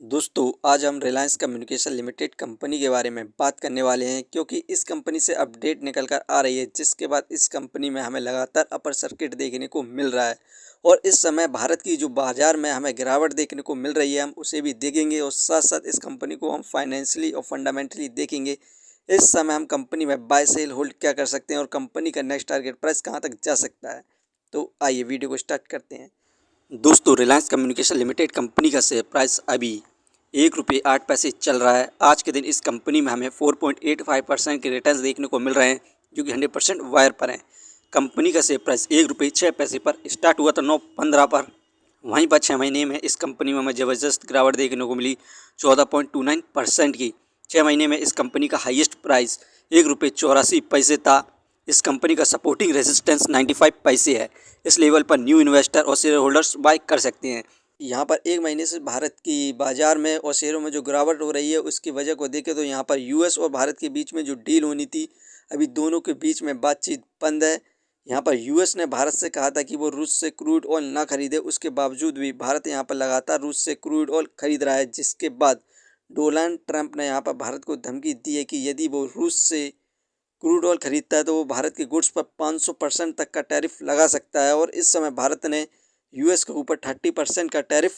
दोस्तों आज हम रिलायंस कम्युनिकेशन लिमिटेड कंपनी के बारे में बात करने वाले हैं क्योंकि इस कंपनी से अपडेट निकल कर आ रही है जिसके बाद इस कंपनी में हमें लगातार अपर सर्किट देखने को मिल रहा है और इस समय भारत की जो बाजार में हमें गिरावट देखने को मिल रही है हम उसे भी देखेंगे और साथ साथ इस कंपनी को हम फाइनेंशियली और फंडामेंटली देखेंगे। इस समय हम कंपनी में बाय सेल होल्ड क्या कर सकते हैं और कंपनी का नेक्स्ट टारगेट प्राइस कहाँ तक जा सकता है। तो आइए वीडियो को स्टार्ट करते हैं। दोस्तों रिलायंस कम्युनिकेशन लिमिटेड कंपनी का शेयर प्राइस अभी ₹1.08 चल रहा है। आज के दिन इस कंपनी में हमें 4.85% के रिटर्न्स देखने को मिल रहे हैं जो कि 100% वायर पर हैं। कंपनी का शेयर प्राइस ₹1.06 पर स्टार्ट हुआ था 9/15 पर। वहीं पर 6 महीने में इस कंपनी में हमें ज़बरदस्त गिरावट देखने को मिली 14.29% की। 6 महीने में इस कंपनी का हाईएस्ट प्राइस ₹1.84 था। इस कंपनी का सपोर्टिंग रेजिस्टेंस 95 पैसे है। इस लेवल पर न्यू इन्वेस्टर और शेयर होल्डर्स बाय कर सकते हैं। यहाँ पर एक महीने से भारत की बाजार में और शेयरों में जो गिरावट हो रही है उसकी वजह को देखें तो यहाँ पर यूएस और भारत के बीच में जो डील होनी थी अभी दोनों के बीच में बातचीत बंद है। यहाँ पर यूएस ने भारत से कहा था कि वो रूस से क्रूड ऑयल ना खरीदे, उसके बावजूद भी भारत यहाँ पर लगातार रूस से क्रूड ऑयल खरीद रहा है, जिसके बाद डोनाल्ड ट्रंप ने यहाँ पर भारत को धमकी दी है कि यदि वो रूस से क्रूड ऑयल खरीदता है तो वो भारत के गुड्स पर 500% तक का टैरिफ लगा सकता है और इस समय भारत ने यूएस के ऊपर 30% का टैरिफ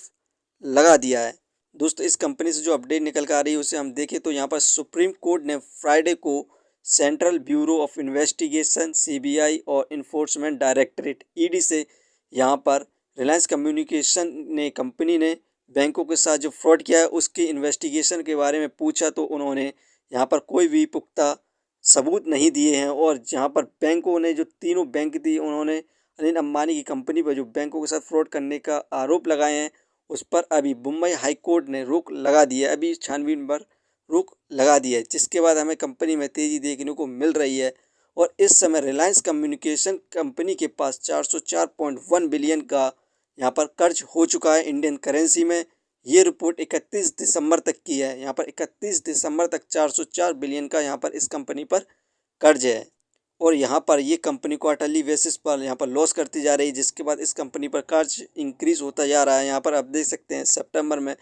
लगा दिया है। दोस्तों इस कंपनी से जो अपडेट निकल कर आ रही है उसे हम देखें तो यहाँ पर सुप्रीम कोर्ट ने फ्राइडे को central bureau of investigation CBI और इन्फोर्समेंट डायरेक्टरेट ईडी से यहाँ पर रिलायंस कम्युनिकेशन ने कंपनी ने बैंकों के साथ जो फ्रॉड किया है उसकी इन्वेस्टिगेशन के बारे में पूछा तो उन्होंने यहाँ पर कोई भी पुख्ता सबूत नहीं दिए हैं और जहाँ पर बैंकों ने जो तीनों बैंक थी उन्होंने अनिल अंबानी की कंपनी पर जो बैंकों के साथ फ्रॉड करने का आरोप लगाए हैं उस पर अभी मुंबई हाई कोर्ट ने रोक लगा दी है, अभी छानबीन पर रोक लगा दी है, जिसके बाद हमें कंपनी में तेज़ी देखने को मिल रही है। और इस समय रिलायंस कम्युनिकेशन कंपनी के पास 404.1 बिलियन का यहाँ पर कर्ज हो चुका है इंडियन करेंसी में। ये रिपोर्ट 31 दिसंबर तक की है। यहाँ पर 31 दिसंबर तक 404 बिलियन का यहाँ पर इस कंपनी पर कर्ज है और यहाँ पर ये कंपनी क्वार्टरली बेसिस पर यहाँ पर लॉस करती जा रही है, जिसके बाद इस कंपनी पर कर्ज इंक्रीज होता जा रहा है। यहाँ पर आप देख सकते हैं सितंबर में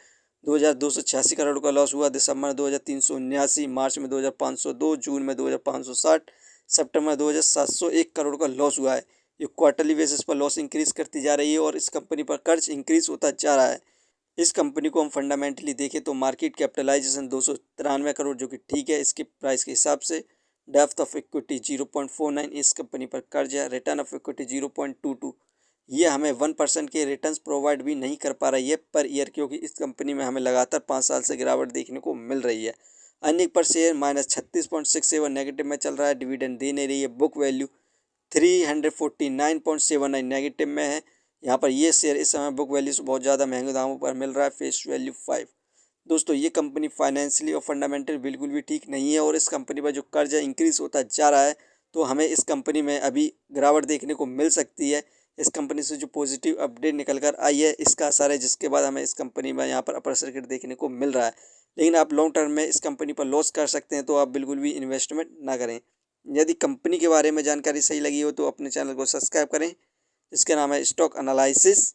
2286 करोड़ का लॉस हुआ, दिसंबर में 2379, मार्च में 2502, जून में 2560, सितंबर में 2701 करोड़ का लॉस हुआ है। ये क्वार्टरली बेसिस पर लॉस इंक्रीज करती जा रही है और इस कंपनी पर कर्ज इंक्रीज होता जा रहा है। इस कंपनी को हम फंडामेंटली देखें तो मार्केट कैपिटलाइजेशन 293 करोड़ जो कि ठीक है इसके प्राइस के हिसाब से। डेप्थ ऑफ इक्विटी 0.49, इस कंपनी पर कर्ज है। रिटर्न ऑफ इक्विटी 0.22, ये हमें 1% के रिटर्न्स प्रोवाइड भी नहीं कर पा रही है पर ईयर, क्योंकि इस कंपनी में हमें लगातार 5 साल से गिरावट देखने को मिल रही है। अर्निंग पर शेयर -36.67 नेगेटिव में चल रहा है, डिविडेंड दे नहीं रही है। बुक वैल्यू 349.79 नेगेटिव में है। यहाँ पर ये शेयर इस समय बुक वैल्यू से बहुत ज़्यादा महंगे दामों पर मिल रहा है, फेस वैल्यू 5। दोस्तों ये कंपनी फाइनेंशियली और फंडामेंटल बिल्कुल भी ठीक नहीं है और इस कंपनी पर जो कर्ज है इंक्रीज होता जा रहा है, तो हमें इस कंपनी में अभी गिरावट देखने को मिल सकती है। इस कंपनी से जो पॉजिटिव अपडेट निकल कर आई है इसका असर है, जिसके बाद हमें इस कंपनी में यहाँ पर अपर सर्किट देखने को मिल रहा है। लेकिन आप लॉन्ग टर्म में इस कंपनी पर लॉस कर सकते हैं, तो आप बिल्कुल भी इन्वेस्टमेंट ना करें। यदि कंपनी के बारे में जानकारी सही लगी हो तो अपने चैनल को सब्सक्राइब करें, जिसका नाम है स्टॉक एनालिसिस।